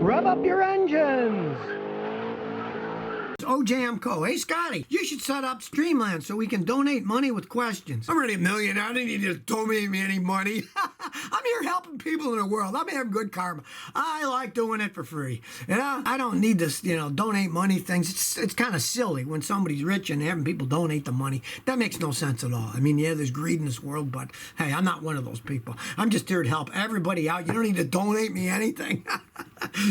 Rev up your engines! OJMCO. Hey, Scotty, you should set up Streamland so we can donate money with questions. I'm already a millionaire. I don't need you to donate me any money. I'm here helping people in the world. I'm having good karma. I like doing it for free. You know, I don't need this, donate money things. It's kind of silly when somebody's rich and having people donate the money. That makes no sense at all. I mean, yeah, there's greed in this world, but hey, I'm not one of those people. I'm just here to help everybody out. You don't need to donate me anything.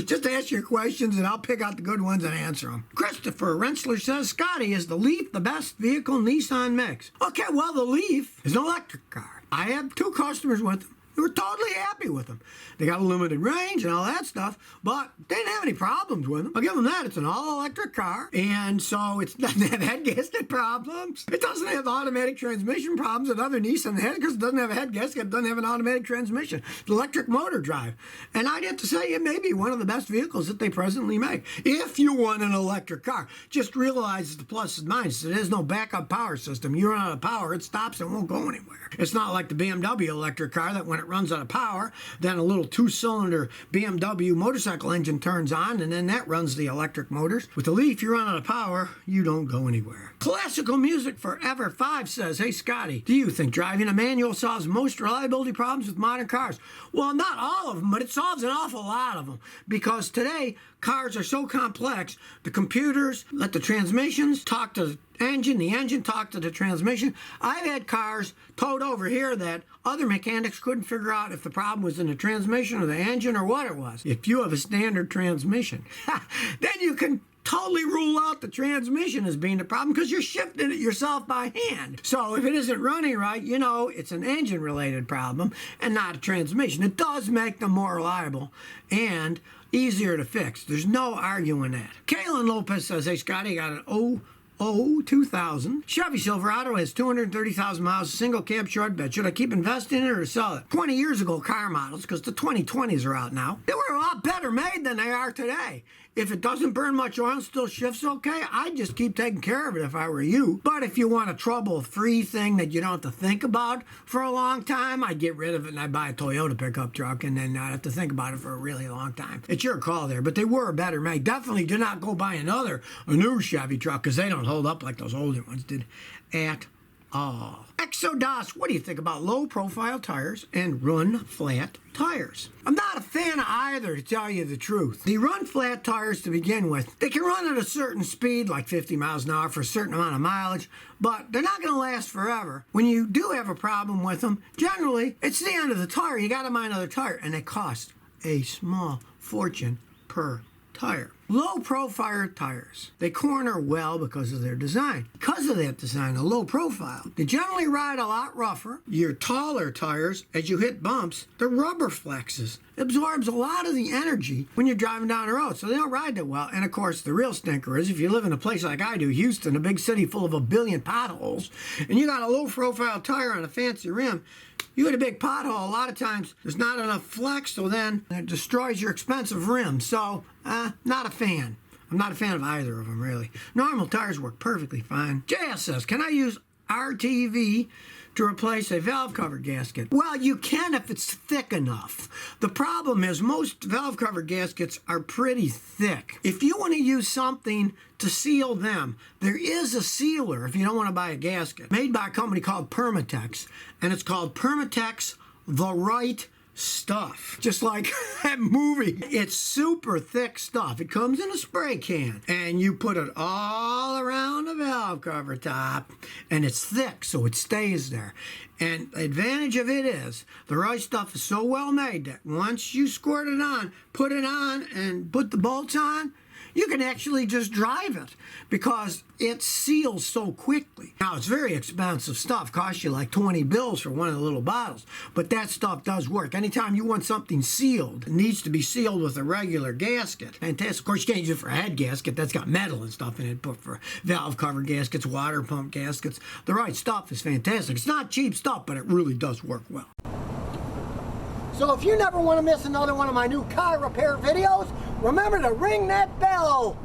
Just ask your questions and I'll pick out the good ones and answer them. Christopher Rensselaer says, Scotty, is the Leaf the best vehicle Nissan makes? Okay, well, the Leaf is an electric car. I have 2 customers with them. They were totally happy with them. They got a limited range and all that stuff, but they didn't have any problems with them. I'll give them that. It's an all-electric car, and so it doesn't have head gasket problems. It doesn't have automatic transmission problems that other Nissan had because it doesn't have a head gasket. It doesn't have an automatic transmission. It's electric motor drive. And I'd have to say it may be one of the best vehicles that they presently make. If you want an electric car, just realize the pluses and minuses. There is no backup power system. You run out of power, it stops and won't go anywhere. It's not like the BMW electric car that when it runs out of power, then a little 2-cylinder BMW motorcycle engine turns on, and then that runs the electric motors. With the Leaf, you run out of power, you don't go anywhere. Classical Music Forever 5 says, hey Scotty, do you think driving a manual solves most reliability problems with modern cars? Well, not all of them, but it solves an awful lot of them. Because today, cars are so complex, the computers let the transmissions talk to the engine talk to the transmission. I've had cars towed over here that other mechanics couldn't figure out if the problem was in the transmission or the engine or what it was. If you have a standard transmission, then you can totally rule out the transmission as being the problem because you're shifting it yourself by hand. So if it isn't running right, it's an engine-related problem and not a transmission. It does make them more reliable and easier to fix. There's no arguing that. Kaylin Lopez says, hey, Scotty, got an 2000 Chevy Silverado, has 230,000 miles, single cab short bed. Should I keep investing in it or sell it? 20 years ago car models, because the 2020s are out now, they were a lot better made than they are today. If it doesn't burn much oil and still shifts okay, I'd just keep taking care of it if I were you. But if you want a trouble-free thing that you don't have to think about for a long time, I'd get rid of it and I'd buy a Toyota pickup truck and then not have to think about it for a really long time. It's your call there, but they were better made. Definitely do not go buy a new Chevy truck because they don't hold up like those older ones did at all. Exodus, what do you think about low-profile tires and run-flat tires? I'm not a fan of either, to tell you the truth. The run-flat tires, to begin with, they can run at a certain speed, like 50 miles an hour for a certain amount of mileage, but they're not going to last forever. When you do have a problem with them, generally, it's the end of the tire. You got to buy another tire, and they cost a small fortune per tire. Low-profile tires. They corner well because of their design. Because of that design, a low profile, they generally ride a lot rougher. Your taller tires, as you hit bumps, the rubber flexes. It absorbs a lot of the energy when you're driving down the road, so they don't ride that well. And of course, the real stinker is if you live in a place like I do, Houston, a big city full of 1 billion potholes, and you got a low-profile tire on a fancy rim, you hit a big pothole, a lot of times there's not enough flex, so then it destroys your expensive rim. So, not a fan. I'm not a fan of either of them, really. Normal tires work perfectly fine. JS says, can I use RTV to replace a valve cover gasket? Well, you can if it's thick enough. The problem is most valve cover gaskets are pretty thick. If you want to use something to seal them, there is a sealer, if you don't want to buy a gasket, made by a company called Permatex, and it's called Permatex The Right Stuff. Just like that movie. It's super thick stuff. It comes in a spray can and you put it all around the valve cover top and it's thick so it stays there. And the advantage of it is the right stuff is so well made that once you squirt it on, put it on and put the bolts on, you can actually just drive it because it seals so quickly. Now, it's very expensive stuff. Costs you like 20 bills for one of the little bottles. But that stuff does work. Anytime you want something sealed, it needs to be sealed with a regular gasket. Fantastic. Of course, you can't use it for a head gasket. That's got metal and stuff in it. But for valve cover gaskets, water pump gaskets, the right stuff is fantastic. It's not cheap stuff, but it really does work well. So if you never want to miss another one of my new car repair videos, remember to ring that bell.